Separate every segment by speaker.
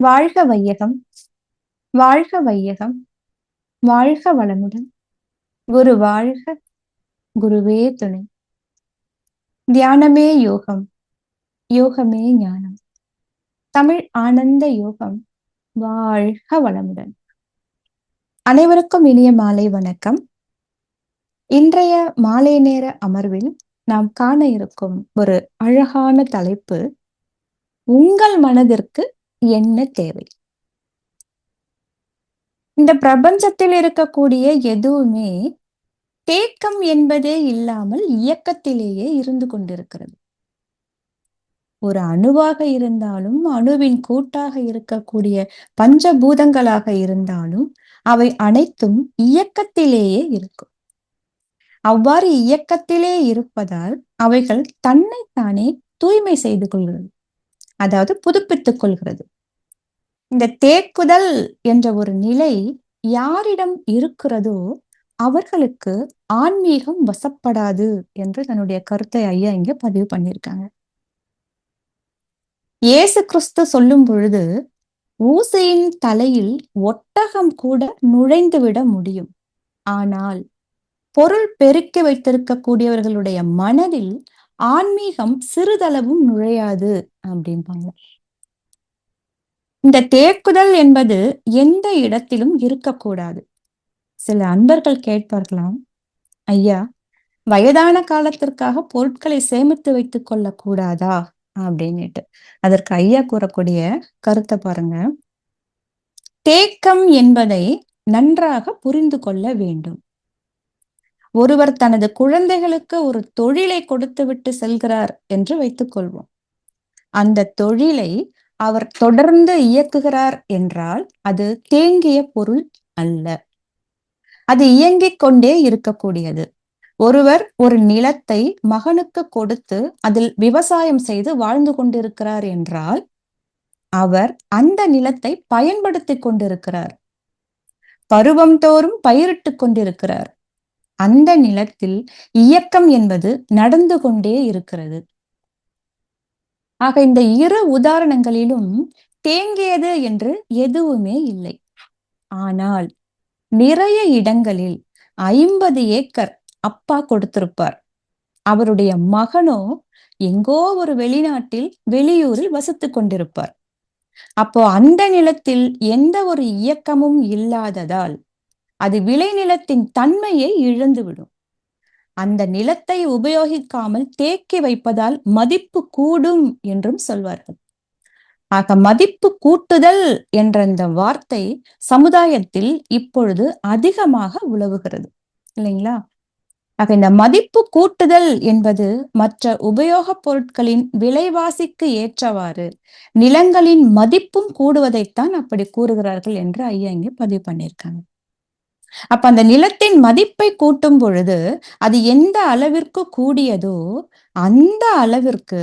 Speaker 1: வாழ்க வையகம், வாழ்க வையகம், வாழ்க வளமுடன். குரு வாழ்க, குருவே துணை. தியானமே யோகம், யோகமே ஞானம். தமிழ் ஆனந்த யோகம். வாழ்க வளமுடன். அனைவருக்கும் இனிய மாலை வணக்கம். இன்றைய மாலை நேர அமர்வில் நாம் காண இருக்கும் ஒரு அழகான தலைப்பு, உங்கள் மனதிற்கு என்ன தேவை? இந்த பிரபஞ்சத்தில் இருக்கக்கூடிய எதுவுமே தேக்கம் என்பதே இல்லாமல் இயக்கத்திலேயே இருந்து கொண்டிருக்கிறது. ஒரு அணுவாக இருந்தாலும், அணுவின் கூட்டாக இருக்கக்கூடிய பஞ்சபூதங்களாக இருந்தாலும், அவை அனைத்தும் இயக்கத்திலேயே இருக்கும். அவ்வாறு இயக்கத்திலே இருப்பதால் அவைகள் தன்னைத்தானே தூய்மை செய்து கொள்கிறது, அதாவது புதுப்பித்துக் கொள்கிறது. இந்த தேக்குதல் என்ற ஒரு நிலை யாரிடம் இருக்கிறதோ அவர்களுக்கு ஆன்மீகம் வசப்படாது என்று தன்னுடைய கருத்தை ஐயா இங்க பதிவு பண்ணியிருக்காங்க. இயேசு கிறிஸ்து சொல்லும் பொழுது, ஊசியின் தலையில் ஒட்டகம் கூட நுழைந்து விட முடியும், ஆனால் பொருள் பெருக்கி வைத்திருக்கக்கூடியவர்களுடைய மனதில் ஆன்மீகம் சிறிதளவும் நுழையாது அப்படின்பாங்க. இந்த தேக்குதல் என்பது எந்த இடத்திலும் இருக்கக்கூடாது. சில அன்பர்கள் கேட்பார்களாம், ஐயா, வயதான காலத்திற்காக பொருட்களை சேமித்து வைத்துக் கொள்ளக்கூடாதா அப்படின்னுட்டு. அதற்கு ஐயா கூறக்கூடிய கருத்தை பாருங்க. தேக்கம் என்பதை நன்றாக புரிந்து கொள்ள வேண்டும். ஒருவர் தனது குழந்தைகளுக்கு ஒரு தொழிலை கொடுத்து விட்டு செல்கிறார் என்று வைத்துக் கொள்வோம். அந்த தொழிலை அவர் தொடர்ந்து இயக்குகிறார் என்றால் அது தேங்கிய பொருள் அல்ல, அது இயங்கிக் கொண்டே இருக்கக்கூடியது. ஒருவர் ஒரு நிலத்தை மகனுக்கு கொடுத்து அதில் விவசாயம் செய்து வாழ்ந்து கொண்டிருக்கிறார் என்றால் அவர் அந்த நிலத்தை பயன்படுத்தி கொண்டிருக்கிறார், பருவம் தோறும் பயிரிட்டு கொண்டிருக்கிறார். அந்த நிலத்தில் இயக்கம் என்பது நடந்து கொண்டே இருக்கிறது. ஆக இந்த இரு உதாரணங்களிலும் தேங்கியது என்று எதுவுமே இல்லை. ஆனால் நிறைய இடங்களில் 50 ஏக்கர் அப்பா கொடுத்திருப்பார். அவருடைய மகனோ எங்கோ ஒரு வெளிநாட்டில் வெளியூரில் வசித்துக் கொண்டிருப்பார். அப்போ அந்த நிலத்தில் எந்த ஒரு இயக்கமும் இல்லாததால் அது விளைநிலத்தின் தன்மையை இழந்துவிடும். அந்த நிலத்தை உபயோகிக்காமல் தேக்கி வைப்பதால் மதிப்பு கூடும் என்றும் சொல்வார்கள். ஆக மதிப்பு கூட்டுதல் என்ற இந்த வார்த்தை சமுதாயத்தில் இப்பொழுது அதிகமாக உலவுகிறது, இல்லைங்களா? ஆக இந்த மதிப்பு கூட்டுதல் என்பது மற்ற உபயோகப் பொருட்களின் விலைவாசிக்கு ஏற்றவாறு நிலங்களின் மதிப்பும் கூடுவதைத்தான் அப்படி கூறுகிறார்கள் என்று ஐயா இங்கே பதிவு பண்ணியிருக்காங்க. அப்ப அந்த நிலத்தின் மதிப்பை கூட்டும் பொழுது அது எந்த அளவிற்கு கூடியதோ அந்த அளவிற்கு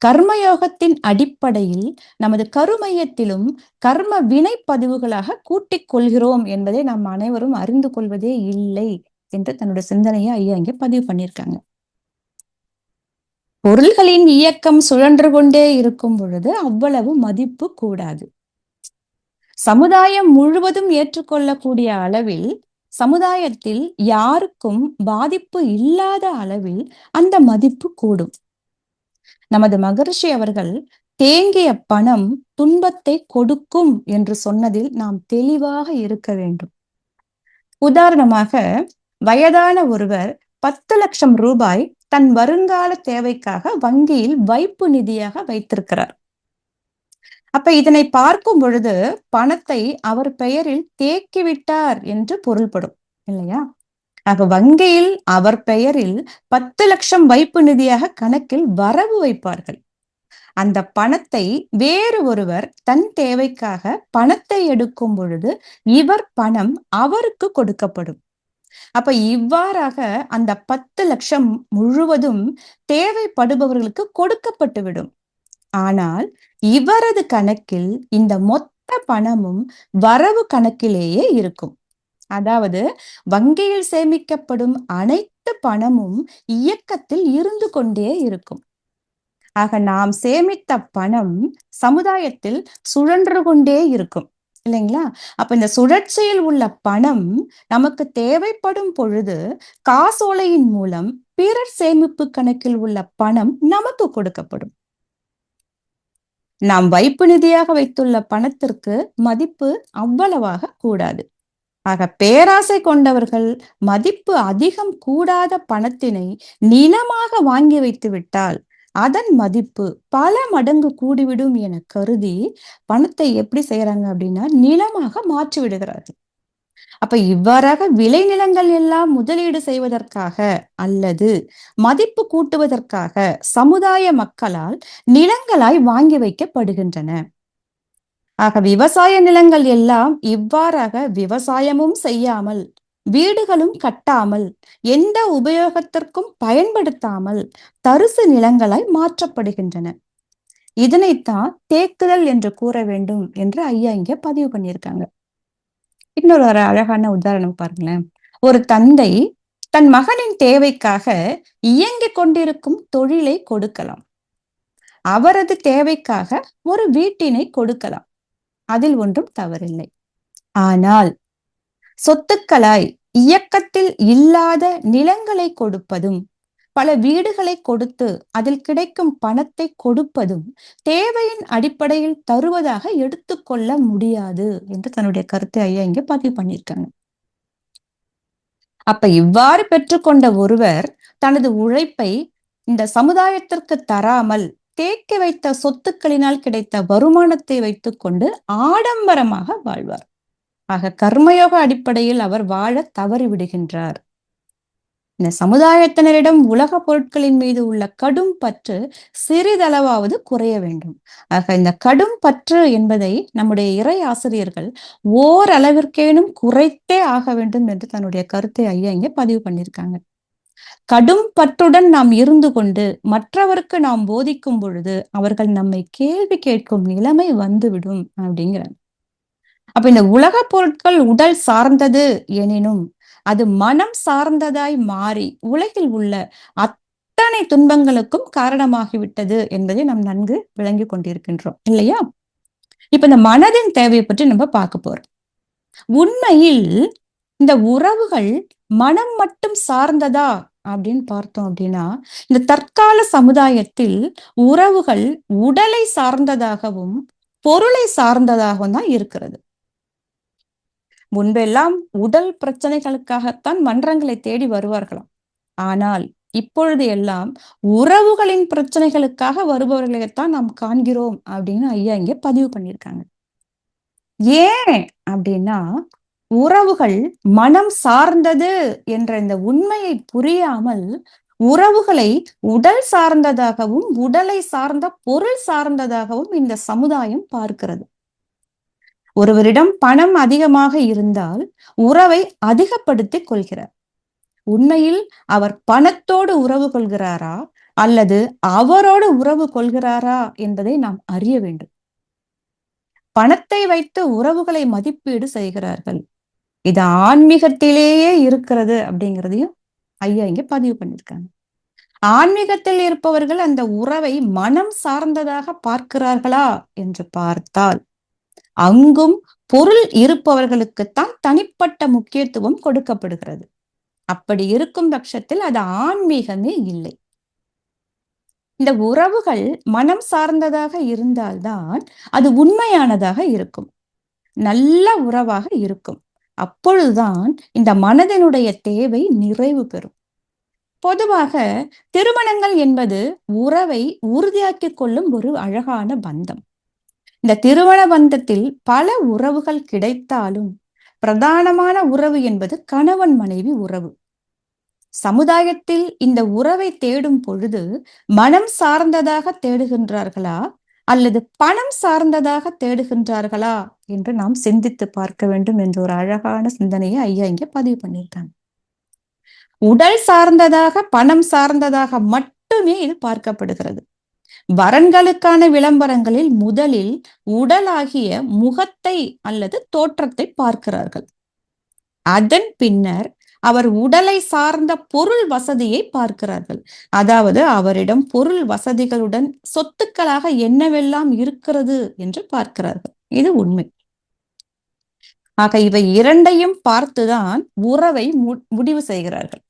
Speaker 1: கர்மயோகத்தின் அடிப்படையில் நமது கருமையத்திலும் கர்ம வினை பதிவுகளாக கூட்டிக் கொள்கிறோம் என்பதை நாம் அனைவரும் அறிந்து கொள்வதே இல்லை என்று தன்னுடைய சிந்தனையை ஐயா இங்கே பதிவு பண்ணியிருக்காங்க. பொருள்களின் இயக்கம் சுழன்று கொண்டே இருக்கும் பொழுது அவ்வளவு மதிப்பு கூடாது. சமுதாயம் முழுவதும் ஏற்றுக்கொள்ளக்கூடிய அளவில், சமுதாயத்தில் யாருக்கும் பாதிப்பு இல்லாத அளவில் அந்த மதிப்பு கூடும். நமது மகரிஷி அவர்கள் தேங்கிய பணம் துன்பத்தை கொடுக்கும் என்று சொன்னதில் நாம் தெளிவாக இருக்க வேண்டும். உதாரணமாக, வயதான ஒருவர் 10 லட்சம் ரூபாய் தன் வருங்கால தேவைக்காக வங்கியில் வைப்பு நிதியாக வைத்திருக்கிறார். அப்ப இதனை பார்க்கும் பொழுது பணத்தை அவர் பெயரில் தேக்கிவிட்டார் என்று பொருள்படும், இல்லையா? ஆக வங்கியில் அவர் பெயரில் 10 லட்சம் வைப்பு நிதியாக கணக்கில் வரவு வைப்பார்கள். அந்த பணத்தை வேறு ஒருவர் தன் தேவைக்காக பணத்தை எடுக்கும் பொழுது இவர் பணம் அவருக்கு கொடுக்கப்படும். அப்ப இவ்வாறாக அந்த 10 லட்சம் முழுவதும் தேவைப்படுபவர்களுக்கு கொடுக்கப்பட்டுவிடும். ஆனால் இவரது கணக்கில் இந்த மொத்த பணமும் வரவு கணக்கிலேயே இருக்கும். அதாவது வங்கியில் சேமிக்கப்படும் அனைத்து பணமும் இயக்கத்தில் இருந்து கொண்டே இருக்கும். ஆக நாம் சேமித்த பணம் சமுதாயத்தில் சுழன்று கொண்டே இருக்கும் இல்லைங்களா? அப்ப இந்த சுழற்சியில் உள்ள பணம் நமக்கு தேவைப்படும் பொழுது காசோலையின் மூலம் பிறர் சேமிப்பு கணக்கில் உள்ள பணம் நமக்கு கொடுக்கப்படும். நாம் வைப்பு நிதியாக வைத்துள்ள பணத்திற்கு மதிப்பு அவ்வளவாக கூடாது. ஆக பேராசை கொண்டவர்கள் மதிப்பு அதிகம் கூடாத பணத்தினை நிலமாக வாங்கி வைத்து விட்டால் அதன் மதிப்பு பல மடங்கு கூடிவிடும் என கருதி பணத்தை எப்படி செய்யறாங்க அப்படின்னா நிலமாக மாற்றி விடுகிறார்கள். அப்ப இவ்வாறாக விளைநிலங்கள் எல்லாம் முதலீடு செய்வதற்காக அல்லது மதிப்பு கூட்டுவதற்காக சமுதாய மக்களால் நிலங்களாய் வாங்கி வைக்கப்படுகின்றன. ஆக விவசாய நிலங்கள் எல்லாம் இவ்வாறாக விவசாயமும் செய்யாமல் வீடுகளும் கட்டாமல் எந்த உபயோகத்திற்கும் பயன்படுத்தாமல் தரிசு நிலங்களாய் மாற்றப்படுகின்றன. இதனைத்தான் தேக்குதல் என்று கூற வேண்டும் என்று ஐயா இங்க பதிவு பண்ணியிருக்காங்க. இன்னொரு அழகான உதாரணம் பாருங்களேன். ஒரு தந்தை தன் மகனின் தேவைக்காக இயங்கிக் கொண்டிருக்கும் தொழிலை கொடுக்கலாம். அவரது தேவைக்காக ஒரு வீட்டினை கொடுக்கலாம். அதில் ஒன்றும் தவறில்லை. ஆனால் சொத்துக்களாய் இயக்கத்தில் இல்லாத நிலங்களை கொடுப்பதும் பல வீடுகளை கொடுத்து அதில் கிடைக்கும் பணத்தை கொடுப்பதும் தேவையின் அடிப்படையில் தருவதாக எடுத்துக்கொள்ள முடியாது என்று தன்னுடைய கருத்தை ஐயா இங்க பதிவு பண்ணியிருக்காங்க. அப்ப இவ்வாறு பெற்றுக்கொண்ட ஒருவர் தனது உழைப்பை இந்த சமுதாயத்திற்கு தராமல் தேக்கி வைத்த சொத்துக்களினால் கிடைத்த வருமானத்தை வைத்துக்கொண்டு ஆடம்பரமாக வாழ்வார். ஆக கர்மயோக அடிப்படையில் அவர் வாழ தவறிவிடுகின்றார். இந்த சமுதாயத்தினரிடம் உலக பொருட்களின் மீது உள்ள கடும் பற்று சிறிதளவாவது குறைய வேண்டும். ஆக இந்த கடும் பற்று என்பதை நம்முடைய இறை ஆசிரியர்கள் ஓரளவிற்கேனும் குறைத்தே ஆக வேண்டும் என்று தன்னுடைய கருத்தை ஐயா இங்க பதிவு பண்ணியிருக்காங்க. கடும் பற்றுடன் நாம் இருந்து கொண்டு மற்றவருக்கு நாம் போதிக்கும் பொழுது அவர்கள் நம்மை கேள்வி கேட்கும் நிலைமை வந்துவிடும் அப்படிங்கிறாங்க. அப்ப இந்த உலக பொருட்கள் உடல் சார்ந்தது எனினும் அது மனம் சார்ந்ததாய் மாறி உலகில் உள்ள அத்தனை துன்பங்களுக்கும் காரணமாகிவிட்டது என்பதை நாம் நன்கு விளங்கி கொண்டிருக்கின்றோம் இல்லையா? இப்ப இந்த மனதின் தேவையை பற்றி நம்ம பார்க்க போறோம். உண்மையில் இந்த உறவுகள் மனம் மட்டும் சார்ந்ததா அப்படின்னு பார்த்தோம் அப்படின்னா இந்த தற்கால சமுதாயத்தில் உறவுகள் உடலை சார்ந்ததாகவும் பொருளை சார்ந்ததாகவும் தான் இருக்கிறது. முன்பெல்லாம் உடல் பிரச்சனைகளுக்காகத்தான் மன்றங்களை தேடி வருவார்களாம். ஆனால் இப்பொழுது எல்லாம் உறவுகளின் பிரச்சனைகளுக்காக வருபவர்களைத்தான் நாம் காண்கிறோம் அப்படின்னு ஐயா இங்க பதிவு பண்ணியிருக்காங்க. ஏன் அப்படின்னா உறவுகள் மனம் சார்ந்தது என்ற இந்த உண்மையை புரியாமல் உறவுகளை உடல் சார்ந்ததாகவும் உடலை சார்ந்த பொருள் சார்ந்ததாகவும் இந்த சமுதாயம் பார்க்கிறது. ஒருவரிடம் பணம் அதிகமாக இருந்தால் உறவை அதிகப்படுத்திக் கொள்கிறார். உண்மையில் அவர் பணத்தோடு உறவு கொள்கிறாரா அல்லது அவரோடு உறவு கொள்கிறாரா என்பதை நாம் அறிய வேண்டும். பணத்தை வைத்து உறவுகளை மதிப்பீடு செய்கிறார்கள். இது ஆன்மீகத்திலேயே இருக்கிறது அப்படிங்கிறதையும் ஐயா இங்க பதிவு பண்ணியிருக்காங்க. ஆன்மீகத்தில் இருப்பவர்கள் அந்த உறவை மனம் சார்ந்ததாக பார்க்கிறார்களா என்று பார்த்தால் அங்கும் பொருள் இருப்பவர்களுக்குத்தான் தனிப்பட்ட முக்கியத்துவம் கொடுக்கப்படுகிறது. அப்படி இருக்கும் பட்சத்தில் அது ஆன்மீகமே இல்லை. இந்த உறவுகள் மனம் சார்ந்ததாக இருந்தால்தான் அது உண்மையானதாக இருக்கும், நல்ல உறவாக இருக்கும். அப்பொழுதுதான் இந்த மனதினுடைய தேவை நிறைவு பெறும். பொதுவாக திருமணங்கள் என்பது உறவை உறுதியாக்கிக் கொள்ளும் ஒரு அழகான பந்தம். இந்த திருமண பந்தத்தில் பல உறவுகள் கிடைத்தாலும் பிரதானமான உறவு என்பது கணவன் மனைவி உறவு. சமுதாயத்தில் இந்த உறவை தேடும் பொழுது மனம் சார்ந்ததாக தேடுகின்றார்களா அல்லது பணம் சார்ந்ததாக தேடுகின்றார்களா என்று நாம் சிந்தித்து பார்க்க வேண்டும் என்ற ஒரு அழகான சிந்தனையை ஐயா இங்க பதிவு பண்ணியிருக்காங்க. உடல் சார்ந்ததாக பணம் சார்ந்ததாக மட்டுமே இது பார்க்கப்படுகிறது. வரன்களுக்கான விளம்பரங்களில் முதலில் உடலாகிய முகத்தை அல்லது தோற்றத்தை பார்க்கிறார்கள். அதன் பின்னர் அவர் உடலை சார்ந்த பொருள் வசதியை பார்க்கிறார்கள். அதாவது அவரிடம் பொருள் வசதிகளுடன் சொத்துக்களாக என்னவெல்லாம் இருக்கிறது என்று பார்க்கிறார்கள். இது உண்மை. ஆக இவை இரண்டையும் பார்த்துதான் உறவை முடிவு செய்கிறார்கள்.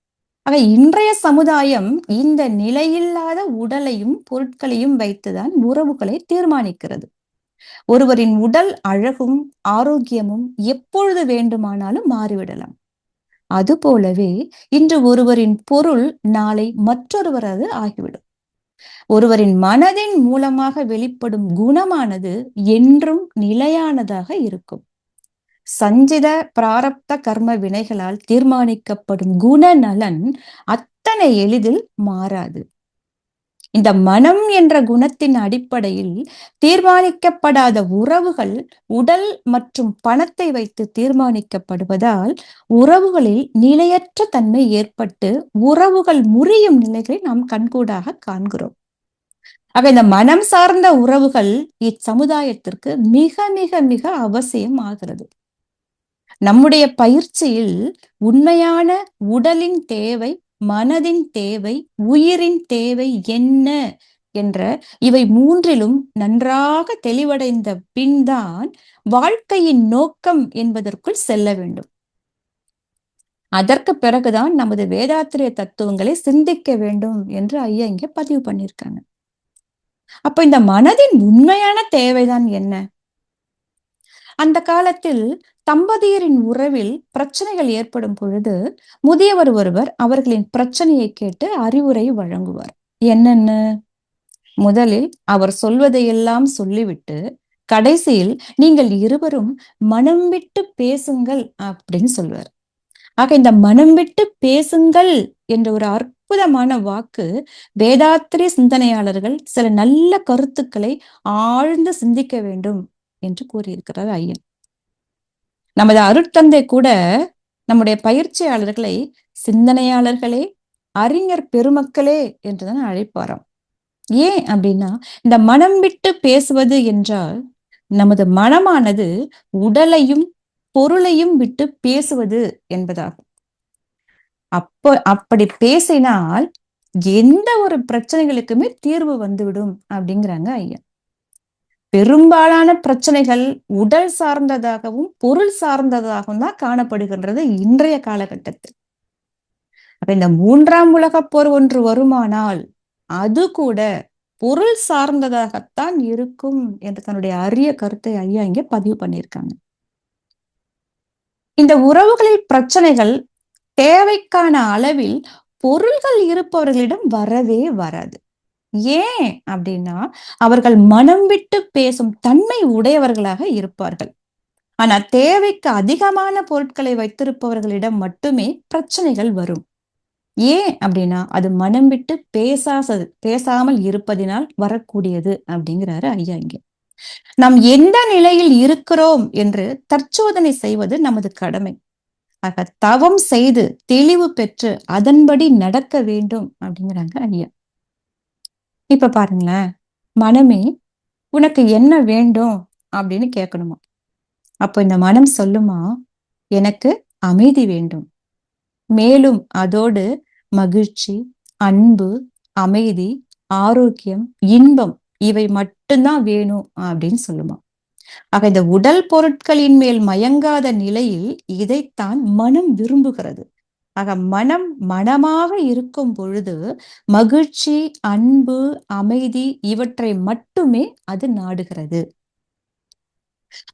Speaker 1: ஆக இன்றைய சமுதாயம் இந்த நிலையில்லாத உடலையும் பொருட்களையும் வைத்துதான் உறவுகளை தீர்மானிக்கிறது. ஒருவரின் உடல் அழகும் ஆரோக்கியமும் எப்பொழுது வேண்டுமானாலும் மாறிவிடலாம். அதுபோலவே இன்று ஒருவரின் பொருள் நாளை மற்றொருவரது ஆகிவிடும். ஒருவரின் மனதின் மூலமாக வெளிப்படும் குணமானது என்றும் நிலையானதாக இருக்கும். சஞ்சித பிராரப்த கர்ம வினைகளால் தீர்மானிக்கப்படும் குணநலன் அத்தனை எளிதில் மாறாது. இந்த மனம் என்ற குணத்தின் அடிப்படையில் தீர்மானிக்கப்படாத உறவுகள் உடல் மற்றும் பணத்தை வைத்து தீர்மானிக்கப்படுவதால் உறவுகளில் நிலையற்ற தன்மை ஏற்பட்டு உறவுகள் முறியும் நிலைகளை நாம் கண்கூடாக காண்கிறோம். ஆக இந்த மனம் சார்ந்த உறவுகள் இச்சமுதாயத்திற்கு மிக மிக மிக அவசியம் ஆகிறது. நம்முடைய பயிற்சியில் உண்மையான உடலின் தேவை, மனதின் தேவை, உயிரின் தேவை என்ன என்ற இவை மூன்றிலும் நன்றாக தெளிவடைந்த பின்தான் வாழ்க்கையின் நோக்கம் என்பதற்குள் செல்ல வேண்டும். அதற்கு பிறகுதான் நமது வேதாத்திரிய தத்துவங்களை சிந்திக்க வேண்டும் என்று ஐயா இங்க பதிவு பண்ணியிருக்காங்க. அப்ப இந்த மனதின் உண்மையான தேவைதான் என்ன? அந்த காலத்தில் தம்பதியரின் உறவில் பிரச்சனைகள் ஏற்படும் பொழுது முதியவர் ஒருவர் அவர்களின் பிரச்சனையை கேட்டு அறிவுரை வழங்குவார். என்னென்ன? முதலில் அவர் சொல்வதையெல்லாம் சொல்லிவிட்டு கடைசியில் நீங்கள் இருவரும் மனம் விட்டு பேசுங்கள் அப்படின்னு சொல்வார். ஆக இந்த மனம் விட்டு பேசுங்கள் என்ற ஒரு அற்புதமான வாக்கு வேதாத்திரிய சிந்தனையாளர்கள் சில நல்ல கருத்துக்களை ஆழ்ந்து சிந்திக்க வேண்டும் என்று கூறியிருக்கிறார் ஐயன். நமது அருட்தந்தை கூட நம்முடைய பயிற்சியாளர்களை சிந்தனையாளர்களே, அறிஞர் பெருமக்களே என்றுதான் அழைப்பாராம். ஏன் அப்படின்னா, இந்த மனம் விட்டு பேசுவது என்றால் நமது மனமானது உடலையும் பொருளையும் விட்டு பேசுவது என்பதாகும். அப்படி பேசினால் எந்த ஒரு பிரச்சனைகளுக்குமே தீர்வு வந்துவிடும் அப்படிங்கிறாங்க ஐயா. பெரும்பாலான பிரச்சனைகள் உடல் சார்ந்ததாகவும் பொருள் சார்ந்ததாகவும் தான் காணப்படுகின்றது இன்றைய காலகட்டத்தில். அப்ப இந்த 3ஆம் உலகப் போர் ஒன்று வருமானால் அது கூட பொருள் சார்ந்ததாகத்தான் இருக்கும் என்று தன்னுடைய அரிய கருத்தை ஐயா இங்க பதிவு பண்ணியிருக்காங்க. இந்த உறவுகளில் பிரச்சனைகள் தேவைக்கான அளவில் பொருள்கள் இருப்பவர்களிடம் வரவே வராது. ஏன் அப்படின்னா, அவர்கள் மனம் விட்டு பேசும் தன்மை உடையவர்களாக இருப்பார்கள். ஆனா தேவைக்கு அதிகமான பொருட்களை வைத்திருப்பவர்களிடம் மட்டுமே பிரச்சனைகள் வரும். ஏன் அப்படின்னா, அது மனம் விட்டு பேசாமல் இருப்பதினால் வரக்கூடியது அப்படிங்கிறாரு ஐயா இங்க. நாம் எந்த நிலையில் இருக்கிறோம் என்று தற்சோதனை செய்வது நமது கடமை. ஆக தவம் செய்து தெளிவு பெற்று அதன்படி நடக்க வேண்டும் அப்படிங்கிறாங்க ஐயா. இப்ப பாருங்களேன், மனமே உனக்கு என்ன வேண்டும் அப்படின்னு கேட்கணுமா? அப்போ இந்த மனம் சொல்லுமா, எனக்கு அமைதி வேண்டும். மேலும் அதோடு மகிழ்ச்சி, அன்பு, அமைதி, ஆரோக்கியம், இன்பம் இவை மட்டும்தான் வேணும் அப்படின்னு சொல்லுமா. ஆக இந்த உடல் பொருட்களின் மேல் மயங்காத நிலையில் இதைத்தான் மனம் விரும்புகிறது. ஆக மனம் மனமாக இருக்கும் பொழுது மகிழ்ச்சி, அன்பு, அமைதி இவற்றை மட்டுமே அது நாடுகிறது.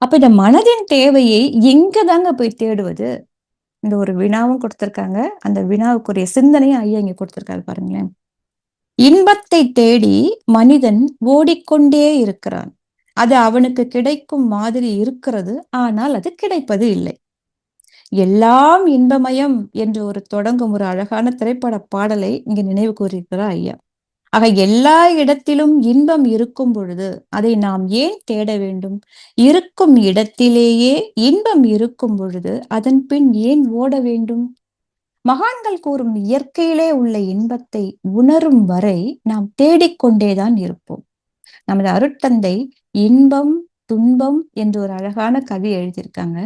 Speaker 1: அப்ப இந்த மனதின் தேவையை எங்கதாங்க போய் தேடுவது? இந்த ஒரு வினாவும் கொடுத்திருக்காங்க. அந்த வினாவுக்குரிய சிந்தனையும் ஐயா இங்க கொடுத்திருக்காரு பாருங்களேன். இன்பத்தை தேடி மனிதன் ஓடிக்கொண்டே இருக்கிறான். அது அவனுக்கு கிடைக்கும் மாதிரி இருக்கிறது, ஆனால் அது கிடைப்பது இல்லை. எல்லாம் இன்பமயம் என்று தொடங்கும் ஒரு அழகான திரைப்பட பாடலை இங்க நினைவு கூறுகிறார் ஐயா. ஆக எல்லா இடத்திலும் இன்பம் இருக்கும் பொழுது அதை நாம் ஏன் தேட வேண்டும்? இருக்கும் இடத்திலேயே இன்பம் இருக்கும் பொழுது அதன் பின் ஏன் ஓட வேண்டும்? மகான்கள் கூறும் இயற்கையிலே உள்ள இன்பத்தை உணரும் வரை நாம் தேடிக்கொண்டேதான் இருப்போம். நமது அருட்தந்தை இன்பம் துன்பம் என்று ஒரு அழகான கவி எழுதியிருக்காங்க.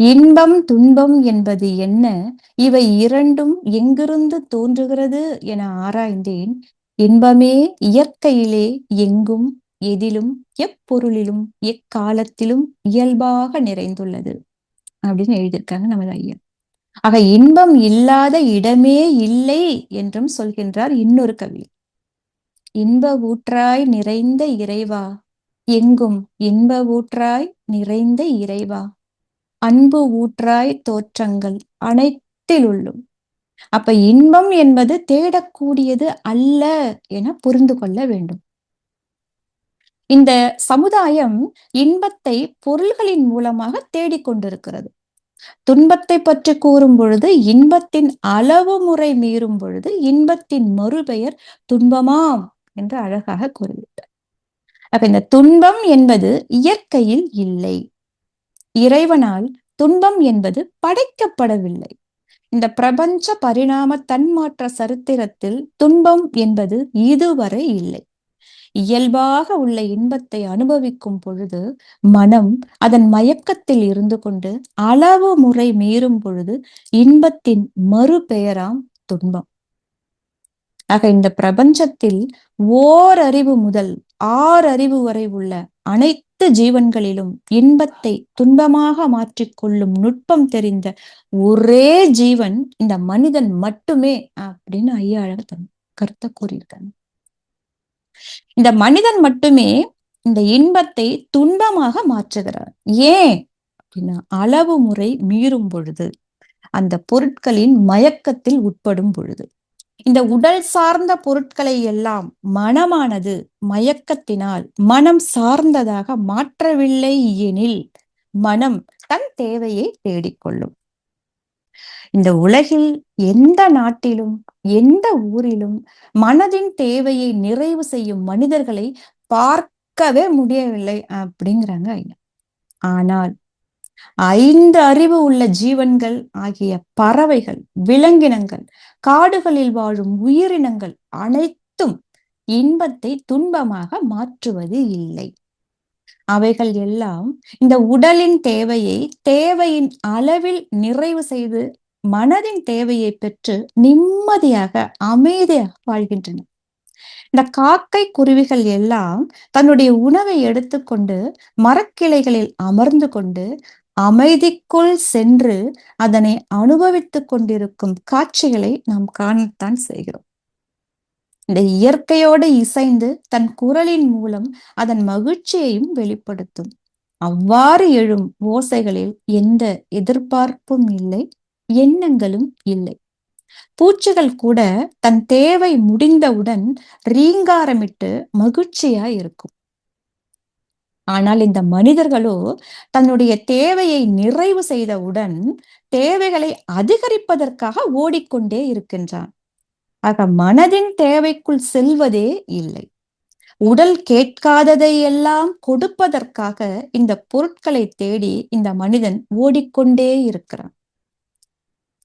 Speaker 1: இன்பம் துன்பம் என்பது என்ன, இவை இரண்டும் எங்கிருந்து தோன்றுகிறது என ஆராய்ந்தேன். இன்பமே இயற்கையிலே எங்கும் எதிலும் எப்பொருளிலும் எக்காலத்திலும் இயல்பாக நிறைந்துள்ளது அப்படின்னு எழுதியிருக்காங்க நமது ஐயா. ஆக இன்பம் இல்லாத இடமே இல்லை என்றும் சொல்கின்றார் இன்னொரு கவி. இன்ப ஊற்றாய் நிறைந்த இறைவா, எங்கும் இன்ப ஊற்றாய் நிறைந்த இறைவா, அன்பு ஊற்றாய் தோற்றங்கள் அனைத்திலுள்ளும். அப்ப இன்பம் என்பது தேடக்கூடியது அல்ல என புரிந்து கொள்ள வேண்டும். இந்த சமுதாயம் இன்பத்தை பொருள்களின் மூலமாக தேடிக்கொண்டிருக்கிறது. துன்பத்தை பற்றி கூறும் பொழுது இன்பத்தின் அளவு முறை மீறும் பொழுது இன்பத்தின் மறுபெயர் துன்பமாம் என்று அழகாக கூறிவிட்டார். அப்ப இந்த துன்பம் என்பது இயற்கையில் இல்லை. இறைவனால் துன்பம் என்பது படைக்கப்படவில்லை. இந்த பிரபஞ்ச பரிணாம தன்மாற்ற சரித்திரத்தில் துன்பம் என்பது இதுவரை இல்லை. இயல்பாக உள்ள இன்பத்தை அனுபவிக்கும் பொழுது மனம் அதன் மயக்கத்தில் இருந்து கொண்டு அளவு முறை மீறும் பொழுது இன்பத்தின் மறுபெயராம் துன்பம். ஆக இந்த பிரபஞ்சத்தில் ஓரறிவு முதல் ஆறறிவு வரை உள்ள அனைத்து ஜீவன்களிலும் இன்பத்தை துன்பமாக மாற்றிக்கொள்ளும் நுட்பம் தெரிந்த ஒரே ஜீவன் இந்த மனிதன் மட்டுமே அப்படின்னு ஐயா அழக கருத்தை கூறியிருக்காங்க. இந்த மனிதன் மட்டுமே இந்த இன்பத்தை துன்பமாக மாற்றுகிறார். ஏன் அப்படின்னா அளவு முறை மீறும் பொழுது, அந்த பொருட்களின் மயக்கத்தில் உட்படும் பொழுது. இந்த உடல் சார்ந்த பொருட்களை எல்லாம் மனமானது மயக்கத்தினால் மனம் சார்ந்ததாக மாற்றவில்லை எனில் மனம் தன் தேவையை தேடிக்கொள்ளும். இந்த உலகில் எந்த நாட்டிலும் எந்த ஊரிலும் மனதின் தேவையை நிறைவு செய்யும் மனிதர்களை பார்க்கவே முடியவில்லை அப்படிங்கிறாங்க ஐயா. ஆனால் 5 அறிவு உள்ள ஜீவன்கள் ஆகிய பறவைகள், விலங்கினங்கள், காடுகளில் வாழும் உயிரினங்கள் அனைத்தும் இன்பத்தை துன்பமாக மாற்றுவது இல்லை. அவைகள் எல்லாம் இந்த உடலின் தேவையை தேவையின் அளவில் நிறைவு செய்து மனதின் தேவையை பெற்று நிம்மதியாக அமைதியாக வாழ்கின்றன. இந்த காக்கை குருவிகள் எல்லாம் தன்னுடைய உணவை எடுத்துக்கொண்டு மரக்கிளைகளில் அமர்ந்து கொண்டு அமைதிக்குள் சென்று அதனை அனுபவித்துக் கொண்டிருக்கும் காட்சிகளை நாம் காணத்தான் செய்கிறோம். இந்த இயற்கையோடு இசைந்து தன் குரலின் மூலம் அதன் மகிழ்ச்சியையும் வெளிப்படுத்தும். அவ்வாறு எழும் ஓசைகளில் எந்த எதிர்பார்ப்பும் இல்லை, எண்ணங்களும் இல்லை. பூச்சிகள் கூட தன் தேவை முடிந்தவுடன் ரீங்காரமிட்டு மகிழ்ச்சியாய் இருக்கும். ஆனால் இந்த மனிதர்களோ தன்னுடைய தேவையை நிறைவு செய்தவுடன் தேவைகளை அதிகரிப்பதற்காக ஓடிக்கொண்டே இருக்கின்றான். ஆக மனதின் தேவைக்குள் செல்வதே இல்லை. உடல் கேட்காததை எல்லாம் கொடுப்பதற்காக இந்த பொருட்களை தேடி இந்த மனிதன் ஓடிக்கொண்டே இருக்கிறான்.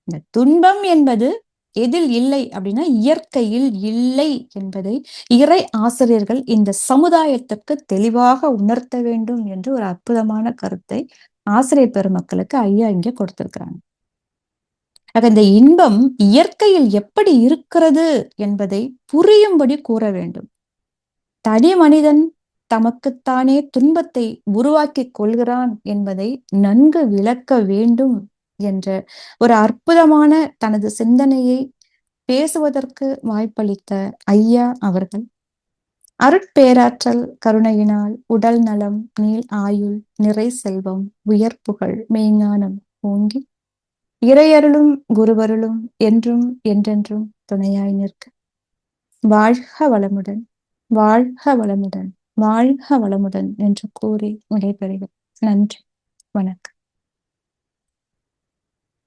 Speaker 1: இந்த துன்பம் என்பது எதில் இல்லை அப்படின்னா இயற்கையில் இல்லை என்பதை இறை ஆசிரியர்கள் இந்த சமுதாயத்திற்கு தெளிவாக உணர்த்த வேண்டும் என்று ஒரு அற்புதமான கருத்தை ஆசிரியர் பெருமக்களுக்கு ஐயா இங்கே கொடுத்திருக்கிறாங்க. ஆக இந்த இன்பம் இயற்கையில் எப்படி இருக்கிறது என்பதை புரியும்படி கூற வேண்டும். தனி மனிதன் தமக்குத்தானே துன்பத்தை உருவாக்கி கொள்கிறான் என்பதை நன்கு விளக்க வேண்டும் என்ற ஒரு அற்புதமான தனது சிந்தனையை பேசுவதற்கு வாய்ப்பளித்த ஐயா அவர்கள் அருட்பேராற்றல் கருணையினால் உடல் நலம், நீள் ஆயுள், நிறை செல்வம், உயர் புகழ், மெய்ஞானம் ஓங்கி இறையருளும் குருவருளும் என்றும் என்றென்றும் துணையாய் நிற்க வாழ்க வளமுடன், வாழ்க வளமுடன், வாழ்க வளமுடன் என்று கூறி விடைபெறுகிறேன். நன்றி, வணக்கம்.